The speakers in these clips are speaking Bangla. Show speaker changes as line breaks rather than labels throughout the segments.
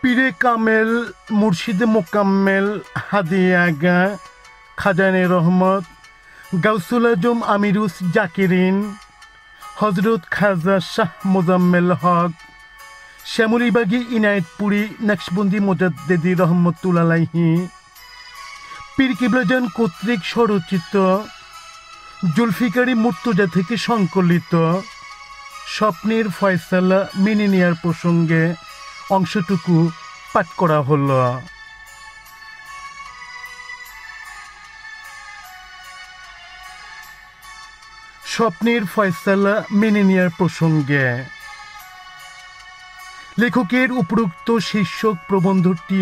পীরে কামেল মুর্শিদে মোকাম্মেল হাদি আগা খাজানে রহমত গাউসুল আজম আমিরুস জাকিরিন হজরত খাজা শাহ মোজাম্মেল হক শ্যামলীবাগী ইনায়েতপুরি নকশবন্দি মোজাদ্দেদি রহমতুল্লাহ আলাইহি পীর কিবলাজান কর্তৃক স্বরচিত জুলফিকারি মুর্তজা থেকে সংকলিত স্বপ্নের ফয়সালা মেনে নেয়ার প্রসঙ্গে অংশটুকু পাঠ করা হল। স্বপ্নের ফয়সালা মেনে নেয়ার প্রসঙ্গে লেখকের উপরোক্ত শীর্ষক প্রবন্ধটি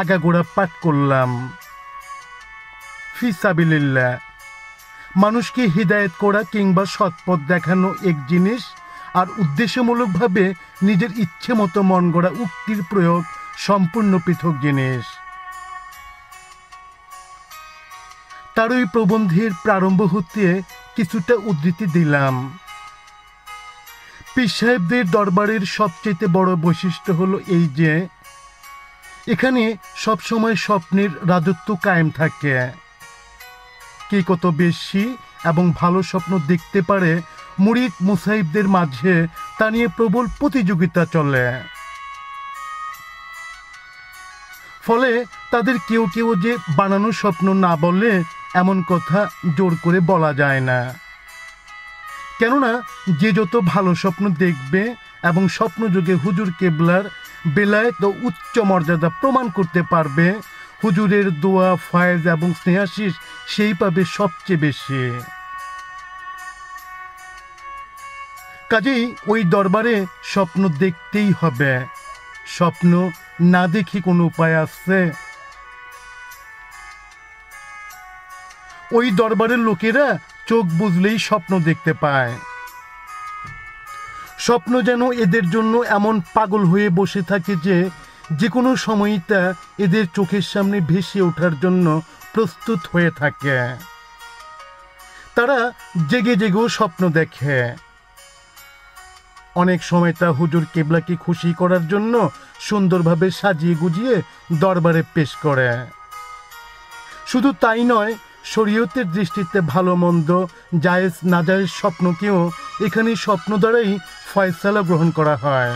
আগাগোড়া পাঠ করলাম। ফি সাবিলিল্লাহ, মানুষকে হিদায়েত করা কিংবা সৎপথ দেখানো এক জিনিস, আর উদ্দেশ্যমূলকভাবে নিজের ইচ্ছে মতো মন গড়া উক্তির প্রয়োগ সম্পূর্ণ পৃথক জিনিস। তার ওই প্রবন্ধের প্রারম্ভ হতে কিছুটা উদ্ধৃতি দিলাম। পীর সাহেবদের দরবারের সবচেয়ে বড় বৈশিষ্ট্য হলো এই যে এখানে সবসময় স্বপ্নের রাজত্ব কায়েম থাকে। কে কত বেশি এবং ভালো স্বপ্ন দেখতে পারে মুরিদ মুসাহিবদের মাঝে তা নিয়ে প্রবল প্রতিযোগিতা চলে। ফলে তাদের কেউ কেউ যে বানানো স্বপ্ন না বলে এমন কথা জোর করে বলা যায় না। কেননা যে যত ভালো স্বপ্ন দেখবে এবং স্বপ্নযোগে হুজুর কেবলার বেলায়েত ও উচ্চ মর্যাদা প্রমাণ করতে পারবে, হুজুরের দোয়া ফয়েজ এবং স্নেহাশিস সেই পাবে সবচেয়ে বেশি। কাজেই ওই দরবারে স্বপ্ন দেখতেই হবে। স্বপ্ন না দেখি কোনো উপায় আছে? ওই দরবারের লোকেরা চোখ বুঝলেই স্বপ্ন দেখতে পায়। স্বপ্ন যেন এদের জন্য এমন পাগল হয়ে বসে থাকে যে কোনো সময়ই তা এদের চোখের সামনে ভেসে ওঠার জন্য প্রস্তুত হয়ে থাকে। তারা জেগে জেগেও স্বপ্ন দেখে। অনেক সময় তা হুজুর কেবলাকে খুশি করার জন্য সুন্দরভাবে সাজিয়ে গুজিয়ে দরবারে পেশ করে। শুধু তাই নয়, শরীয়তের দৃষ্টিতে ভালো মন্দ জায়েজ নাজায়েজ স্বপ্নকেও এখানে স্বপ্ন দ্বারাই ফয়সালা গ্রহণ করা হয়।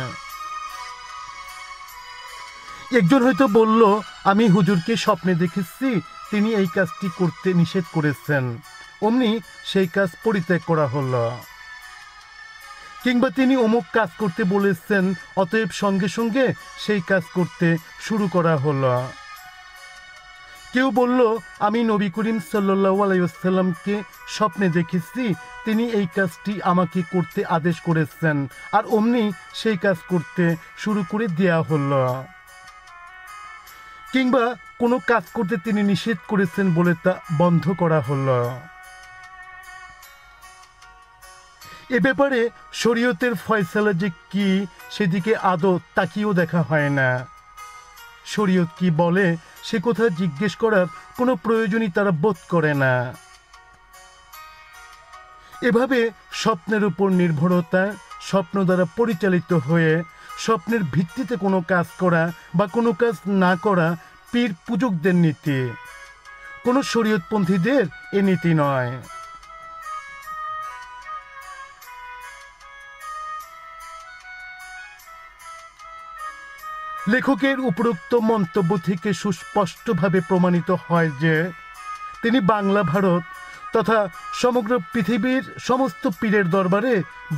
একজন হয়তো বলল, আমি হুজুরকে স্বপ্নে দেখেছি তিনি এই কাজটি করতে নিষেধ করেছেন, অমনি সেই কাজ পরিত্যাগ করা হলো। কিংবা তিনি অমুক কাজ করতে বলেছেন, অতএব সঙ্গে সঙ্গে সেই কাজ করতে শুরু করা হলো। কেউ বলল, আমি নবী করিম সাল্লাল্লাহু আলাইহি ওয়াসাল্লামকে স্বপ্নে দেখেছি তিনি এই কাজটি আমাকে করতে আদেশ করেছেন, আর অমনি সেই কাজ করতে শুরু করে দেয়া হলো। কিংবা কোনো কাজ করতে তিনি নিষেধ করেছেন বলে তা বন্ধ করা হলো। এ ব্যাপারে শরীয়তের ফয়সালা যে কি সেদিকে আদৌ তাকিয়েও দেখা হয় না। শরীয়ত কি বলে সে কথা জিজ্ঞেস করার কোনো প্রয়োজনই তারা বোধ করে না। এভাবে স্বপ্নের উপর নির্ভরতা, স্বপ্ন দ্বারা পরিচালিত হয়ে স্বপ্নের ভিত্তিতে কোনো কাজ করা বা কোনো কাজ না করা পীর পূজকদের নীতি, কোনো শরীয়তপন্থীদের এ নীতি নয়। লেখকের উপরোক্ত মন্তব্য থেকে সুস্পষ্টভাবে প্রমাণিত হয় যে তিনি বাংলা, ভারত তথা সমগ্র পৃথিবীর সমস্ত পীরের দরবারে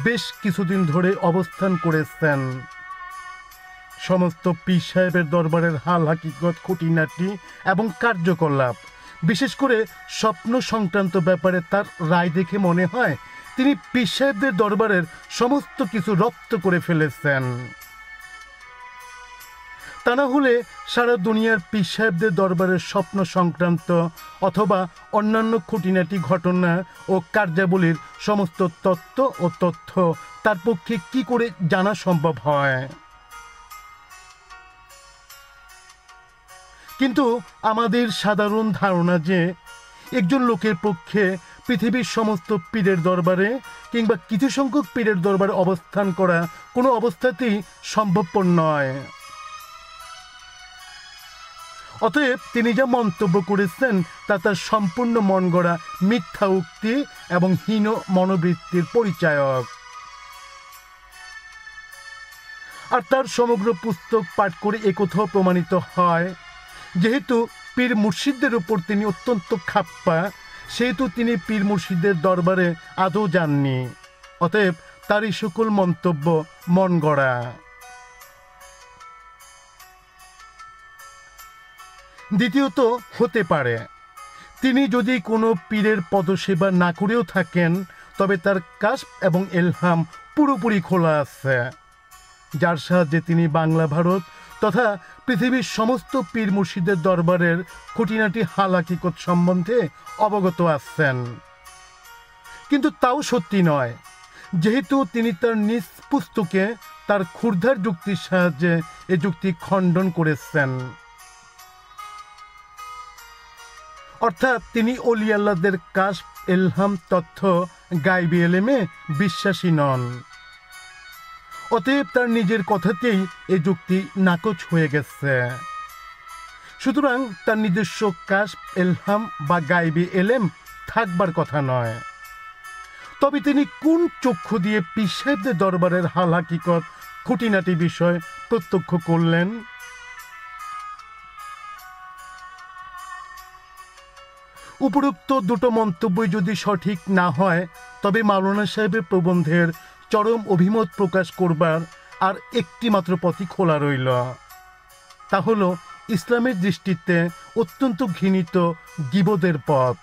বেশ কিছুদিন ধরে অবস্থান করেছেন। সমস্ত পীর সাহেবের দরবারের হাল হাকিকত, খুঁটিনাটি এবং কার্যকলাপ, বিশেষ করে স্বপ্ন সংক্রান্ত ব্যাপারে তার রায় দেখে মনে হয় তিনি পীর সাহেবদের দরবারের সমস্ত কিছু রপ্ত করে ফেলেছেন। তা না হলে সারা দুনিয়ার পীর সাহেবদের দরবারের স্বপ্ন সংক্রান্ত অথবা অন্যান্য খুঁটিনাটি ঘটনা ও কার্যাবলীর সমস্ত তত্ত্ব ও তথ্য তার পক্ষে কি করে জানা সম্ভব হয়? কিন্তু আমাদের সাধারণ ধারণা যে একজন লোকের পক্ষে পৃথিবীর সমস্ত পীরের দরবারে কিংবা কিছু সংখ্যক পীরের দরবারে অবস্থান করা কোনো অবস্থাতেই সম্ভবপর নয়। অতএব তিনি যা মন্তব্য করেছেন তা তার সম্পূর্ণ মন গড়া মিথ্যা উক্তি এবং হীন মনোবৃত্তির পরিচায়ক। আর তার সমগ্র পুস্তক পাঠ করে একথাও প্রমাণিত হয়, যেহেতু পীর মুর্শিদদের উপর তিনি অত্যন্ত খাপ্পা, সেহেতু তিনি পীর মুর্শিদদের দরবারে আদৌ যাননি। অতএব তার এই সকল মন্তব্য মন গড়া। দ্বিতীয়ত, হতে পারে তিনি যদি কোনো পীরের পদসেবা না করেও থাকেন, তবে তার কাশফ এবং এলহাম পুরোপুরি খোলা আছে, যার সাহায্যে তিনি বাংলা ভারত তথা পৃথিবীর সমস্ত পীর মুর্শিদের দরবারের খুঁটিনাটি হাল হাকিকত সম্বন্ধে অবগত আছেন। কিন্তু তাও সত্যি নয়, যেহেতু তিনি তার নিজ পুস্তকে তার ক্ষুরধার যুক্তির সাহায্যে এ যুক্তি খণ্ডন করেছেন। অর্থাৎ তিনি অলি আল্লাহদের কাশফ, এলহাম, তথ্য, গায়বী এলেমে বিশ্বাসী নন। অতএব তার নিজের কথাতেই এ যুক্তি নাকচ হয়ে গেছে। সুতরাং তার নিজস্ব কাশফ, এলহাম বা গায়বী এলেম থাকবার কথা নয়। তবে তিনি কোন চক্ষু দিয়ে পীর সাহেবদের দরবারের হাল হাকিকত খুঁটিনাটি বিষয় প্রত্যক্ষ করলেন? উপরোক্ত দুটো মন্তব্যই যদি সঠিক না হয়, তবে মাওলানা সাহেবের প্রবন্ধের চরম অভিমত প্রকাশ করবার আর একটি মাত্র পথই খোলা রইল, তা হল ইসলামের দৃষ্টিতে অত্যন্ত ঘৃণিত গীবতের পথ।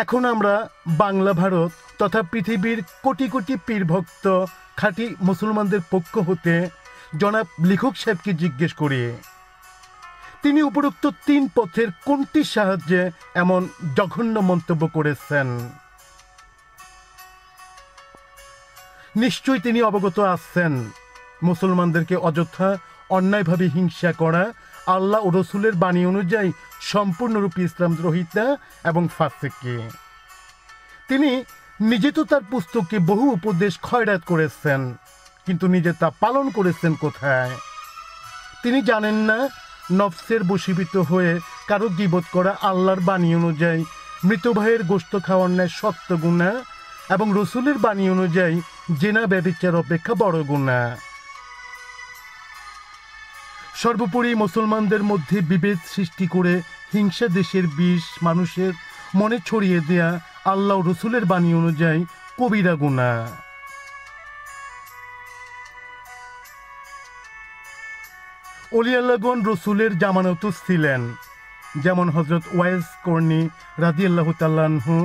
এখন আমরা বাংলা ভারত তথা পৃথিবীর কোটি কোটি পীর ভক্ত খাঁটি মুসলমানদের পক্ষ হতে জনাব লেখক সাহেবকে জিজ্ঞেস করি, তিনি উপরোক্ত তিন পথের কোনটির সাহায্যে এমন জঘন্য মন্তব্য করেছেন? নিশ্চয়ই তিনি অবগত আছেন মুসলমানদেরকে অযথা অন্যায়ভাবে হিংসা করা আল্লাহ ও রসুলের বাণী অনুযায়ী সম্পূর্ণরূপে ইসলাম দ্রোহিতা এবং ফাসিকি। তিনি নিজে তো তার পুস্তকে বহু উপদেশ খয়রাত করেছেন, কিন্তু নিজে তা পালন করেছেন কোথায়? তিনি জানেন না নফসের বশীভূত হয়ে কারো গীবত করা আল্লাহর বাণী অনুযায়ী মৃত ভাইয়ের গোশত খাওয়ার ন্যায় সত্য গুনাহ এবং রসুলের বাণী অনুযায়ী জেনা ব্যভিচার অপেক্ষা বড় গুনাহ। সর্বোপরি মুসলমানদের মধ্যে বিভেদ সৃষ্টি করে হিংসা দেশের বিষ মানুষের মনে ছড়িয়ে দেয়া আল্লাহ ও রসুলের বাণী অনুযায়ী কবিরা গুনাহ। অলি আল্লাহগণ রসুলের জামানত ছিলেন, যেমন হজরত ওয়াইস কর্ণী রাদিয়াল্লাহু তাআলা আনহু,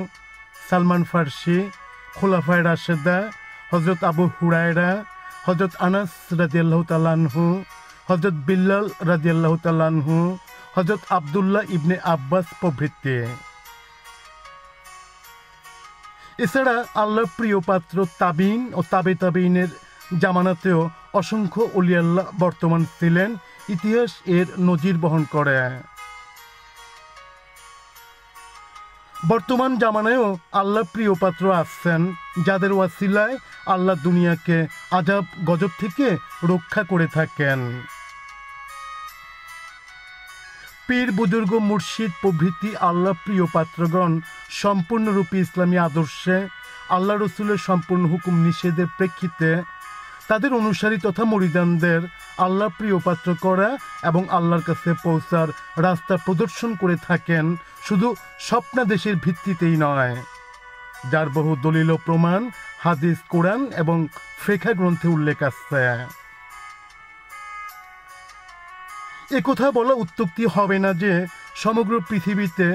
সালমান ফার্সি, খোলাফায়ে রাশেদা, হজরত আবু হুরায়রা, হজরত আনাস রাদিয়াল্লাহু তাআলা আনহু, হজরত বিল্লাল রাদিয়াল্লাহু তাআলা আনহু, হজরত আবদুল্লাহ ইবনে আব্বাস প্রভৃতি। এছাড়া আল্লাহর প্রিয় পাত্র তাবিন ও তাবে তাবিনের জামানাতেও অসংখ্য অলি আল্লাহ বর্তমান ছিলেন, ইতিহাস এর নজির বহন করে। বর্তমান জামানায়ও আল্লাহ প্রিয় পাত্র আছেন, যাদের ওয়াসিলায় আল্লাহ দুনিয়াকে আযাব গজব থেকে রক্ষা করে থাকেন। পীর, বুজুর্গ, মুর্শিদ প্রভৃতি আল্লাহ প্রিয় পাত্রগণ সম্পূর্ণরূপে ইসলামী আদর্শে আল্লাহ রসুলের সম্পূর্ণ হুকুম নিষেধের প্রেক্ষিতে তাদের অনুসারী তথা মুরিদানদের আল্লাহ প্রিয় পাত্র করা এবং আল্লাহর কাছে পৌঁছার রাস্তা প্রদর্শন করে থাকেন, শুধু স্বপ্নাদেশের ভিত্তিতেই নয়, যার বহু দলিল ও প্রমাণ হাদিস, কোরআন এবং ফিকহ গ্রন্থে উল্লেখ আছে। একথা বলা উত্তক্তি হবে না যে সমগ্র পৃথিবীতে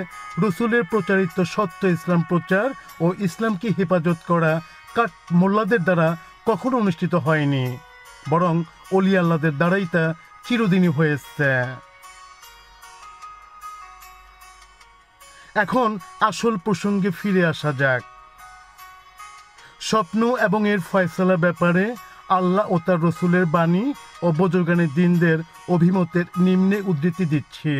রসুলের প্রচারিত সত্য ইসলাম প্রচার ও ইসলামকে হেফাজত করা কাঠ মোল্লাদের দ্বারা কখনো অনুষ্ঠিত হয়নি, বরং অলি আল্লাহদের দ্বারাই তা চিরদিনই হয়েছে। এখন আসল প্রসঙ্গে ফিরে আসা যাক। স্বপ্ন এবং এর ফয়সালা ব্যাপারে আল্লাহ ও তার রসুলের বাণী ও বুজুর্গানে দ্বীনদের অভিমতের নিম্নে উদ্ধৃতি দিচ্ছি।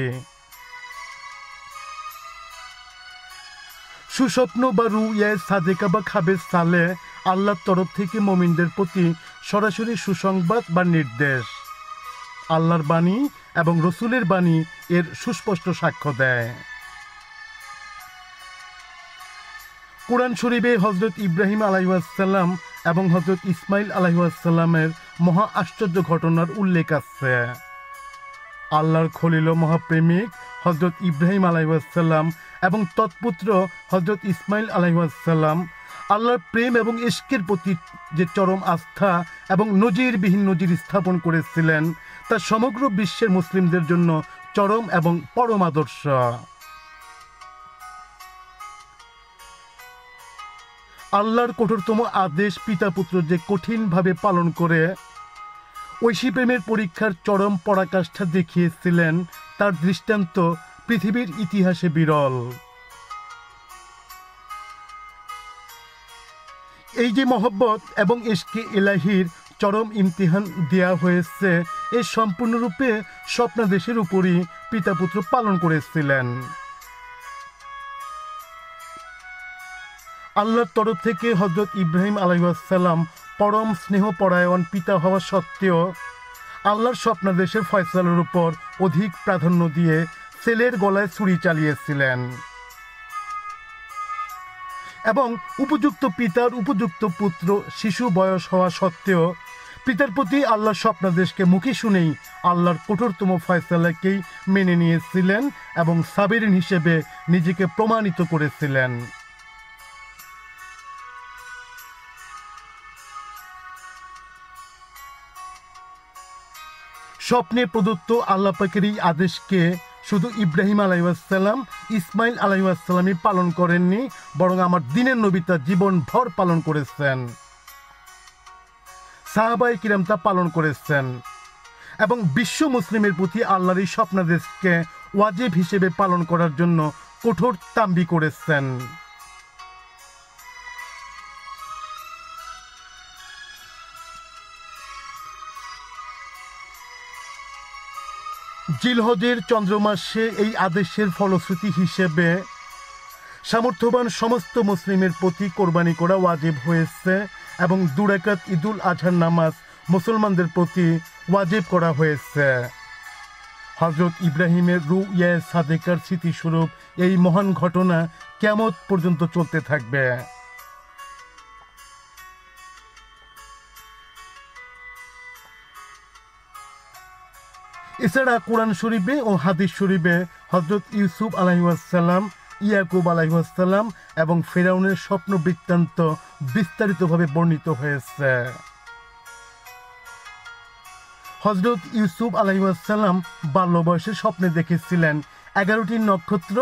সুস্বপ্ন বা রুয়ায়ে সাদেকা বা খাবে সালে আল্লাহর তরফ থেকে মুমিনদের প্রতি সরাসরি সুসংবাদ বা নির্দেশ। আল্লাহর বাণী এবং রসুলের বাণী এর সুস্পষ্ট সাক্ষ্য দেয়। কুরআন শরীফে হযরত ইব্রাহিম আলাইহিসসালাম এবং হযরত ইসমাইল আলাইহিসসালামের মহা আশ্চর্য ঘটনার উল্লেখ আছে। আল্লাহর খলিল ও মহাপ্রেমিক হযরত ইব্রাহিম আলাইহিসসালাম এবং তৎপুত্র হযরত ইসমাইল আলাইহিসসালাম আল্লাহর প্রেম এবং ইশকের প্রতি যে চরম আস্থা এবং নজিরবিহীন নজির স্থাপন করেছিলেন তা সমগ্র বিশ্বের মুসলিমদের জন্য চরম এবং পরম আদর্শ। আল্লাহর কঠোরতম আদেশ পিতা পুত্র যে কঠিনভাবে পালন করে ঐশী প্রেমের পরীক্ষার চরম পরাকাষ্ঠা দেখিয়েছিলেন তার দৃষ্টান্ত পৃথিবীর ইতিহাসে বিরল। এই যে মহব্বত এবং ইশকে ইলাহির চরম ইমতিহান দেয়া হয়েছে এ সম্পূর্ণরূপে স্বপ্নাদেশের উপরই পিতা পুত্র পালন করেছিলেন। আল্লাহর তরফ থেকে হযরত ইব্রাহিম আলাইহিসসালাম পরম স্নেহপরায়ণ পিতা হওয়া সত্ত্বেও আল্লাহর স্বপ্নাদেশের ফয়সালার উপর অধিক প্রাধান্য দিয়ে ছেলের গলায় ছুরি চালিয়েছিলেন এবং উপযুক্ত পিতার উপযুক্ত পুত্র শিশু বয়স হওয়া সত্ত্বেও পিতার প্রতি আল্লাহর স্বপ্নাদেশকে মুখে শুনেই আল্লাহর কঠোরতম ফয়সালাকেই মেনে নিয়েছিলেন এবং সাবিরিন হিসেবে নিজেকে প্রমাণিত করেছিলেন। স্বপ্নে প্রদত্ত আল্লাহ পাকের এই আদেশকে শুধু ইব্রাহিম আলাইহিসসালাম ইসমাইল আলাইহিসসালামই পালন করেননি, বরং আমার দিনের নবী তা জীবন ভর পালন করেছেন। সাহাবায়ে কিরাম তা পালন করেছেন এবং বিশ্ব মুসলিমের প্রতি আল্লাহর এই স্বপ্নাদেশকে ওয়াজিব হিসেবে পালন করার জন্য কঠোর তাম্বি করেছেন। জিলহজের চন্দ্রমাসে এই আদেশের ফলশ্রুতি হিসেবে সামর্থ্যবান সমস্ত মুসলিমের প্রতি কোরবানি করা ওয়াজিব হয়েছে এবং 2 রাকাত ঈদুল আজহার নামাজ মুসলমানদের প্রতি ওয়াজিব করা হয়েছে। হযরত ইব্রাহিমের রুইয়া সাদেকার স্মৃতিস্বরূপ এই মহান ঘটনা কিয়ামত পর্যন্ত চলতে থাকবে। এছাড়া কোরআন শরীফে ও হাদিস শরীফে হযরত ইউসুফ আলাইহিসসালাম, ইয়াকুব আলাইহিসসালাম এবং ফেরাউনের স্বপ্ন বৃত্তান্ত বিস্তারিতভাবে বর্ণিত হয়েছে। হযরত ইউসুফ আলাইহিসসালাম বাল্য বয়সে স্বপ্নে দেখেছিলেন 11টি নক্ষত্র,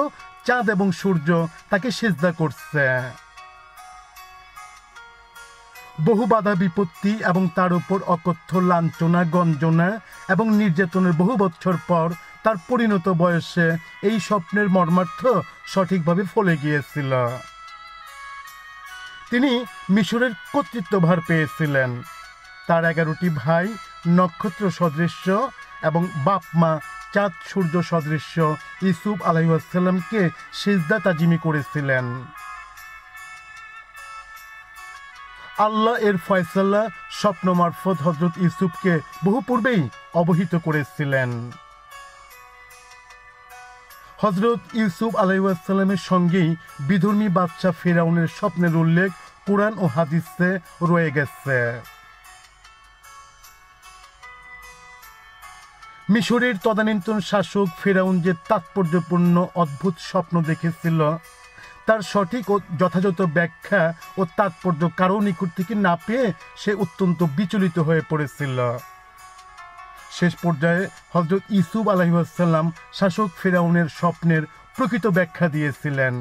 চাঁদ এবং সূর্য তাকে সিজদা করছে। বহু বাধা বিপত্তি এবং তার উপর অকথ্য লাঞ্ছনা, গঞ্জনা এবং নির্যাতনের বহু বছর পর তার পরিণত বয়সে এই স্বপ্নের মর্মার্থ সঠিকভাবে ফলে গিয়েছিল। তিনি মিশরের কর্তৃত্বভার পেয়েছিলেন। তার 11টি ভাই নক্ষত্র সদৃশ্য এবং বাপ মা চাঁদ সূর্য সদৃশ্য ইউসুফ আলাইহিসসালামকে সিজদা তাজিমি করেছিলেন। আল্লাহ এর ফয়সালা স্বপ্ন মারফত হযরত ইউসুফকে বহু পূর্বেই অবহিত করেছিলেন। হযরত ইউসুফ আলাইহিসসালামের সঙ্গেই বিধর্মী বাদশাহ ফেরাউনের স্বপ্নের উল্লেখ কুরআন ও হাদিসে রয়ে গেছে। মিশরের তদানীন্তন শাসক ফেরাউন যে তাৎপর্যপূর্ণ অদ্ভুত স্বপ্ন দেখেছিল তার সঠিক ও যথাযথ ব্যাখ্যা ও তাৎপর্য কারো নিকট থেকে না পেয়ে সে অত্যন্ত বিচলিত হয়ে পড়েছিল। শেষ পর্যায়ে হযরত ইউসুফ আলাইহিসসালাম শাসক ফেরাউনের স্বপ্নের প্রকৃত ব্যাখ্যা দিয়েছিলেন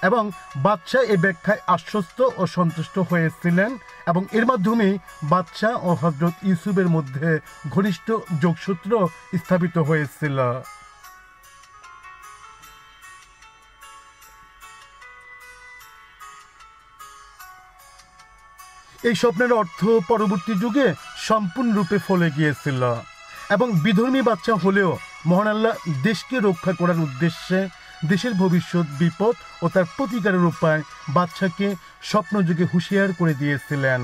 এবং বাদশাহ এই ব্যাখ্যায় আশ্বস্ত ও সন্তুষ্ট হয়েছিলেন এবং এর মাধ্যমেই বাদশাহ ও হযরত ইউসুফের মধ্যে ঘনিষ্ঠ যোগসূত্র স্থাপিত হয়েছিল। এই স্বপ্নের অর্থ পরবর্তী যুগে সম্পূর্ণরূপে ফলে গিয়েছিল এবং বিধর্মী বাদশাহ হলেও মহান আল্লাহ দেশকে রক্ষা করার উদ্দেশ্যে দেশের ভবিষ্যৎ বিপদ ও তার প্রতিকারের উপায় বাদশাহকে স্বপ্নযুগে হুঁশিয়ার করে দিয়েছিলেন।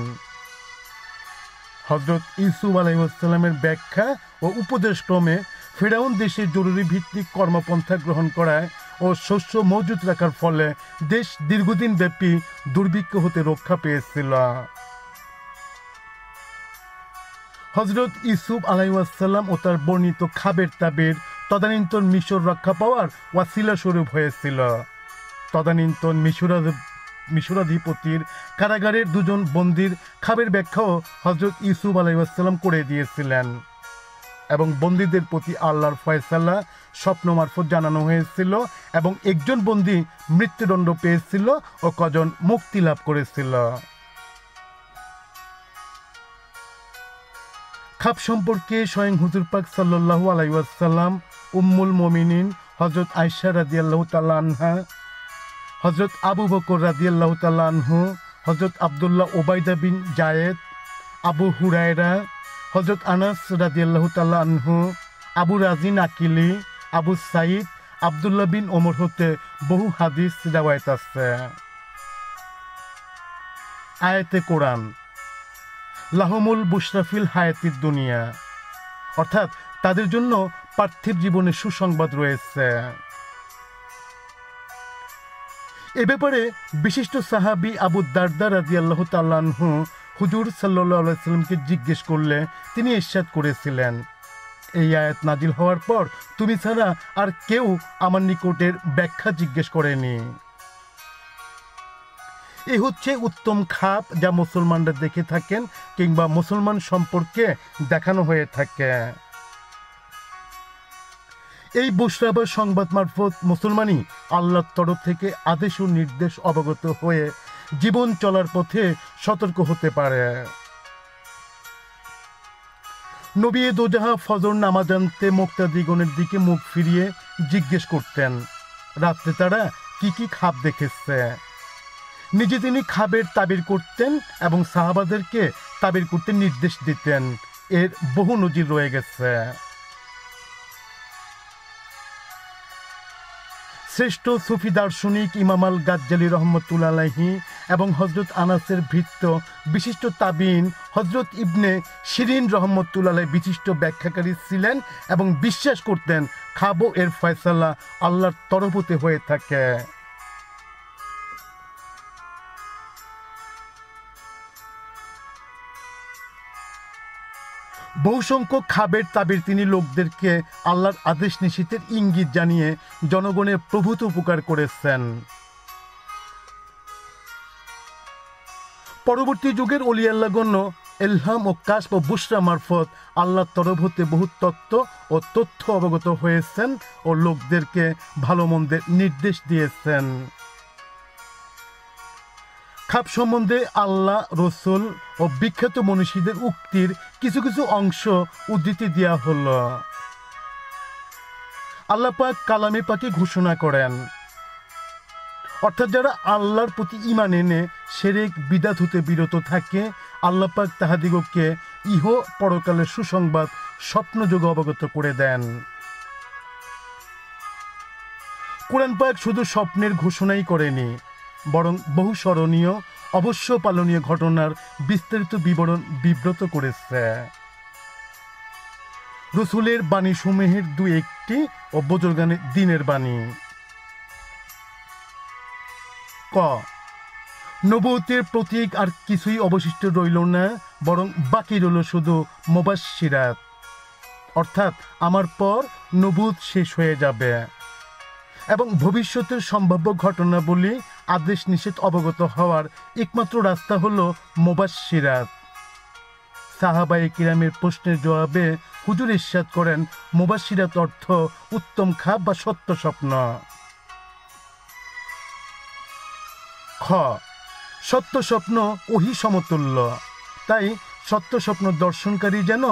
হজরত ইউসুফ আলাইহিসসালামের ব্যাখ্যা ও উপদেশক্রমে ফেরাউন দেশে জরুরি ভিত্তিক কর্মপন্থা গ্রহণ করায় ও শস্য মজুত রাখার ফলে দেশ দীর্ঘদিন ব্যাপী দুর্ভিক্ষ হতে রক্ষা পেয়েছিল। হজরত ইউসুফ আলাইহিসসালাম ও তার বর্ণিত খাবের তাবির তদানীন্তন মিশর রক্ষা পাওয়ার ওয়াসিলা স্বরূপ হয়েছিল। তদানীন্তন মিশরাধিপতির কারাগারের দুজন বন্দির খাবের ব্যাখ্যাও হজরত ইউসুফ আলাইহিসসালাম করে দিয়েছিলেন এবং বন্দীদের প্রতি আল্লাহর ফয়সালা স্বপ্ন মারফত জানানো হয়েছিল এবং একজন বন্দী মৃত্যুদণ্ড পেয়েছিল ও কজন মুক্তি লাভ করেছিল। খাব সম্পর্কে স্বয়ং হুজুর পাক সাল্লাল্লাহু আলাইহি ওয়াসাল্লাম, উম্মুল মুমিনিন হযরত আয়েশা রাদিয়াল্লাহু তাআলা আনহা, হযরত আবু বকর রাদিয়াল্লাহু তাআলা আনহু, হযরত আব্দুল্লাহ ওবাইদা বিন জায়েদ, আবু হুরায়রা, হযরত আনাস রাদিয়াল্লাহু তাআলা আনহু, আবু রাজিন আকিলি, আবু সাইদ, আব্দুল্লাহ বিন ওমর হতে বহু হাদিস রিওয়ায়াত আছে। আয়াতে কোরআন লাহুমুল বুশরাফিল হায়াতিদ দুনিয়া, অর্থাৎ তাদের জন্য পার্থিব জীবনে সুসংবাদ রয়েছে। এ ব্যাপারে বিশিষ্ট সাহাবী আবু দারদা রাদিয়াল্লাহু তাআলা আনহু হুজুর সাল্লাল্লাহু আলাইহি ওয়াসাল্লামকে জিজ্ঞেস করলে তিনি ইরশাদ করেছিলেন, এই আয়াত নাজিল হওয়ার পর তুমি ছাড়া আর কেউ আমার নিকটের ব্যাখ্যা জিজ্ঞেস করেনি। এ হচ্ছে উত্তম খাপ যা মুসলমানরা দেখে থাকেন কিংবা মুসলমান সম্পর্কে দেখানো হয়ে থাকে। এই বুশরা সংবাদ মারফত মুসলমানই আল্লাহর তরফ থেকে আদেশ ও নির্দেশ অবগত হয়ে জীবন চলার পথে সতর্ক হতে পারে। নবী দোজাহা ফজর নামাজ আনতে মুক্তাদিগণের দিকে মুখ ফিরিয়ে জিজ্ঞেস করতেন রাত্রে তারা কি কি খাব দেখেছে। নিজে তিনি খাবের তাবির করতেন এবং সাহাবাদেরকে তাবির করতে নির্দেশ দিতেন। এর বহু নজির রয়ে গেছে। শ্রেষ্ঠ সুফি দার্শনিক ইমাম আল গাজ্জালি রহমতুল্লাহ আলাইহি এবং হজরত আনাসের ভৃত্য বিশিষ্ট তাবিন হজরত ইবনে শিরিন রহমতুল্লাহ আলাইহি বিশিষ্ট ব্যাখ্যাকারী ছিলেন এবং বিশ্বাস করতেন খাবো এর ফয়সালা আল্লাহর তরফ হতে হয়ে থাকে। বহুসংখ্যক খাবের তাবির তিনি লোকদেরকে আল্লাহর আদেশ নিষেধের ইঙ্গিত জানিয়ে জনগণের প্রভূত উপকার করেছেন। পরবর্তী যুগের ওলি আল্লাহগণ ইলহাম ও কাশফ ও বুশরা মারফত আল্লাহর তরফ হতে বহু তত্ত্ব ও তথ্য অবগত হয়েছেন ও লোকদেরকে ভালো মন্দের নির্দেশ দিয়েছেন। খাব সম্বন্ধে আল্লাহ, রসুল ও বিখ্যাত মনীষীদের উক্তির কিছু কিছু অংশ উদ্ধৃতি দেওয়া হল। আল্লাহ পাক কালামে পাকে ঘোষণা করেন, অর্থাৎ যারা আল্লাহর প্রতি ঈমান এনে শিরক বিদআত হতে বিরত থাকে আল্লাহ পাক তাহাদিগকে ইহ পরকালের সুসংবাদ স্বপ্নযোগে অবগত করে দেন। কোরআন পাক শুধু স্বপ্নের ঘোষণাই করেনি, বরং বহু স্মরণীয় অবশ্য পালনীয় ঘটনার বিস্তারিত বিবরণ বিব্রত করেছে। রসুলের বাণী সমূহের দুই একটি ও বুজুর্গানের দিনের বাণী। ক নবুয়তের প্রতীক আর কিছুই অবশিষ্ট রইল না, বরং বাকি রইল শুধু মুবাশশিরাত, অর্থাৎ আমার পর নবুয়ত শেষ হয়ে যাবে এবং ভবিষ্যতের সম্ভাব্য ঘটনাবলী আদেশ নিষেধ অবগত হওয়ার একমাত্র রাস্তা হলো মুবাশশিরাত। সাহাবায়ে কিরামের প্রশ্নের জবাবে হুজুর ইরশাদ করেন মুবাশশিরাত অর্থ উত্তম খাব বা সত্য স্বপ্ন। খ সত্য স্বপ্ন ওহী সমতুল্য, তাই সত্য স্বপ্ন দর্শনকারী যেন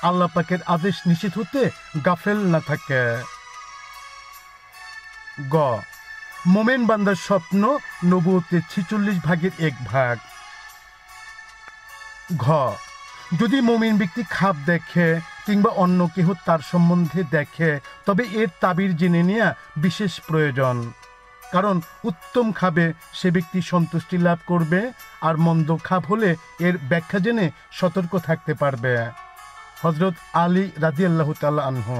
আল্লাহ পাকের আদেশ নিষেধ হতে গাফেল না থাকে। গ মোমেন বান্দার স্বপ্ন নবুয়তের 46 ভাগের 1 ভাগ। ঘ যদি মোমিন ব্যক্তি খাব দেখে কিংবা অন্য কেহ তার সম্বন্ধে দেখে তবে এর তাবির জেনে নেওয়া বিশেষ প্রয়োজন। কারণ উত্তম খাবে সে ব্যক্তি সন্তুষ্টি লাভ করবে, আর মন্দ খাব হলে এর ব্যাখ্যা জেনে সতর্ক থাকতে পারবে। হযরত আলী রাদিয়াল্লাহু তাআলা আনহু।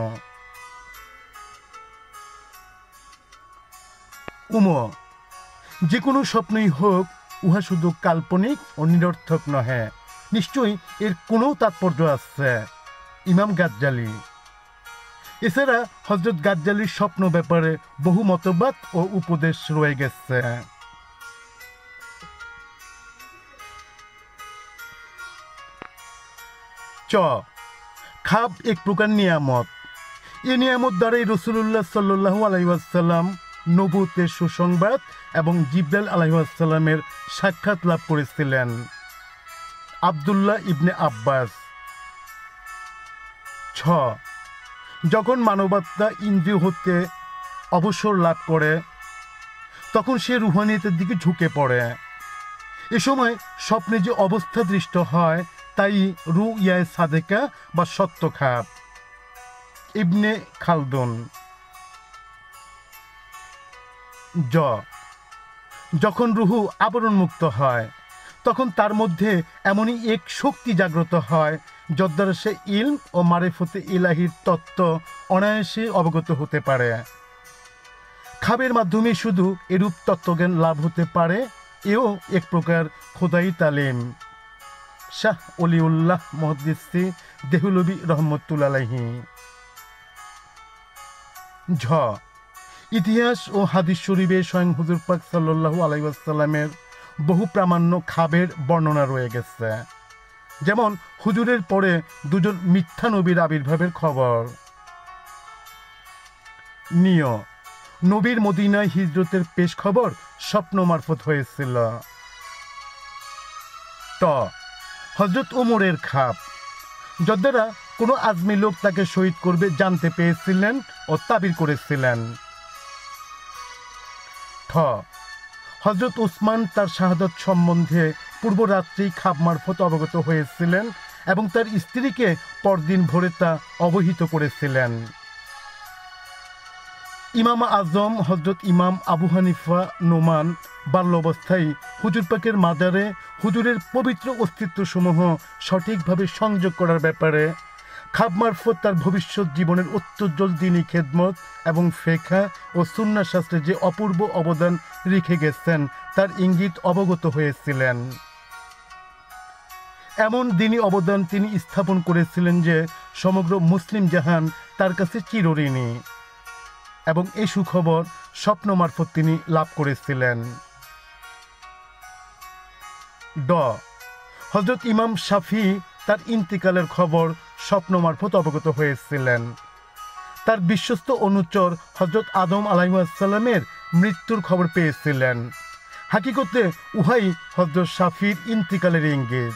যে কোনো স্বপ্নই হোক, উহা শুধু কাল্পনিক ও নিরর্থক নহে, নিশ্চয়ই এর কোনো তাৎপর্য আছে। ইমাম গাজ্জালি। এছাড়া হযরত গাজ্জালির স্বপ্ন ব্যাপারে বহু মতবাদ ও উপদেশ রয়ে গেছে। খাব এক প্রকার নিয়ামত। এ নিয়ামত দ্বারাই রাসূলুল্লাহ সাল্লাল্লাহু আলাইহি ওয়াসাল্লাম নবুয়তের সুসংবাদ এবং জিবরাইল আলাইহিস সালামের সাক্ষাৎ লাভ করেছিলেন। আব্দুল্লাহ ইবনে আব্বাস। যখন মানবাত্মা ইন্দ্রিয় হতে অবসর লাভ করে তখন সে রুহানিয়তের দিকে ঝুঁকে পড়ে। এ সময় স্বপ্নে যে অবস্থা দৃষ্ট হয় তাই রুইয়ায়ে সাদেকা বা সত্য খাব। ইবনে খালদুন। যখন রুহু আবরণমুক্ত হয় তখন তার মধ্যে এমনই এক শক্তি জাগ্রত হয় যদ্বারা সে ইলম ও মারিফতে ইলাহির তত্ত্ব অনায়াসে অবগত হতে পারে। খাবের মাধ্যমে শুধু এরূপ তত্ত্বজ্ঞান লাভ হতে পারে, এও এক প্রকার খোদাই তালিম। শাহ অলিউল্লাহ মুহাদ্দিসি দেহলভী রহমতুল্লাহ আলাইহি। ইতিহাস ও হাদিস শরীফে স্বয়ং হুজুর পাক সাল্লাল্লাহু আলাইহি ওয়াসাল্লামের বহু প্রামাণ্য খাবের বর্ণনা রয়ে গেছে। যেমন হুজুরের পরে দুজন মিথ্যা নবীর আবির্ভাবের খবর। নবীর মদিনায় হিজরতের পেশ খবর স্বপ্ন মারফত হয়েছিল। হযরত ওমরের খাব, যদ্বারা কোনো আজমি লোক তাকে শহীদ করবে জানতে পেরেছিলেন ও তাবির করেছিলেন। হযরত উসমান তার শাহাদাত সম্বন্ধে পূর্ব রাত্রেই খাব মারফত অবগত হয়েছিলেন এবং তার স্ত্রীকে পরদিন ভোরে তা অবহিত করেছিলেন। ইমাম আজম হযরত ইমাম আবু হানিফা নোমান বাল্য অবস্থায় হুজুর পাকের মাজারে হুজুরের পবিত্র অস্তিত্বসমূহ সঠিকভাবে সংযোগ করার ব্যাপারে খাব মারফত তার ভবিষ্যৎ জীবনের অত্যুজ্জ্বল দ্বীনী খেদমত এবং ফিকহ ও সুন্নাহ শাস্ত্রে যে অপূর্ব অবদান রেখে গেছেন তার ইঙ্গিত অবগত হয়েছিলেন। এমন দ্বীনী অবদান তিনি স্থাপন করেছিলেন যে সমগ্র মুসলিম জাহান তার কাছে চিরঋণী, এবং এই সুখবর স্বপ্ন মারফত তিনি লাভ করেছিলেন। হযরত ইমাম শাফি তার ইন্তিকালের খবর স্বপ্ন মারফত অবগত হয়েছিলেন। তার বিশ্বস্ত অনুচর হযরত আদম আলাইহিস সালামের মৃত্যুর খবর পেয়েছিলেন। হাকিকতে উহাই হযরত শাফির ইন্তিকালের ইঙ্গিত।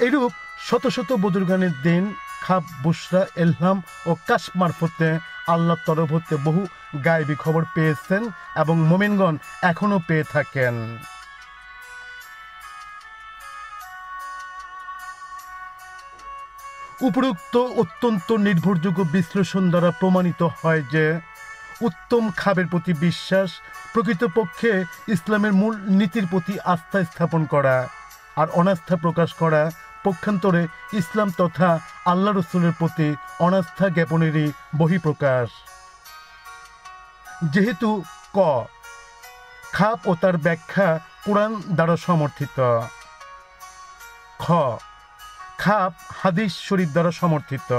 এরূপ শত শত বুজুর্গানের দিন খাব, বুশরা, এলহাম ও কাশফ মারফতে আল্লাহর তরফ হতে বহু গায়েবী খবর পেয়েছেন এবং মুমিনগণ এখনো পেয়ে থাকেন। উপরোক্ত অত্যন্ত নির্ভরযোগ্য বিশ্লেষণ দ্বারা প্রমাণিত হয় যে উত্তম খাবের প্রতি বিশ্বাস প্রকৃতপক্ষে ইসলামের মূল নীতির প্রতি আস্থা স্থাপন করা, আর অনাস্থা প্রকাশ করা পক্ষান্তরে ইসলাম তথা আল্লাহ রসুলের প্রতি অনাস্থা জ্ঞাপনেরই বহিঃপ্রকাশ। যেহেতু খাব ও তার ব্যাখ্যা কোরআন দ্বারা সমর্থিত, খাব হাদিস শরীফ দ্বারা সমর্থিত,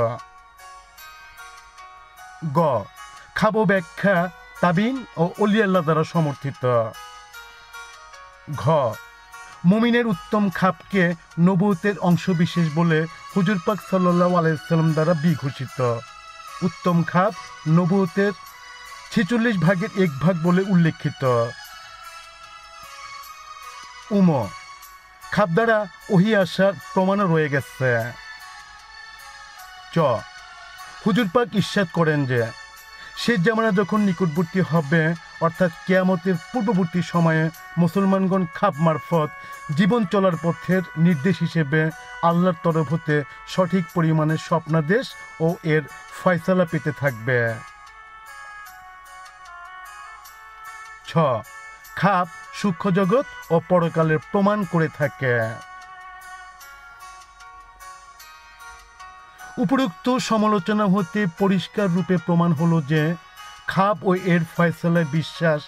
খাব ও ব্যাখ্যা তাবিন ও অলিয়াল্লাহ দ্বারা সমর্থিত, মুমিনের উত্তম খাবকে নবুয়তের অংশবিশেষ বলে হুজুর পাক সাল্লাল্লাহু আলাইহি ওয়াসাল্লাম দ্বারা বিঘোষিত। উত্তম খাব নবুয়তের 46 ভাগের 1 ভাগ বলে উল্লেখিত। খাব দ্বারা ওহী আসার প্রমাণও রয়ে গেছে। হুজুর পাক ইরশাদ করেন যে শেষ জামানা যখন নিকটবর্তী হবে, অর্থাৎ কিয়ামতের পূর্ববর্তী সময়ে মুসলমানগণ খাব মারফত জীবন চলার পথের নির্দেশ হিসেবে আল্লাহর তরফ হতে সঠিক পরিমাণে স্বপ্নাদেশ ও এর ফয়সালা পেতে থাকবে। ছ খাপ সূক্ষ্ম জগৎ ও পরকালের প্রমাণ করে থাকে। উপরোক্ত সমালোচনা হতে পরিষ্কার রূপে প্রমাণ হলো যে খাপ ও এর ফয়সালায় বিশ্বাস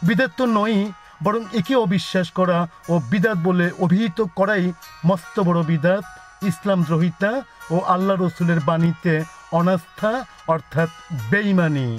বিদাত তো নয়, বরং একে অবিশ্বাস করা ও বিদাত বলে অভিহিত করাই মস্ত বড় বিদাত, ইসলাম দ্রোহিতা ও আল্লাহ রসুলের বাণীতে অনাস্থা অর্থাৎ বেঈমানি।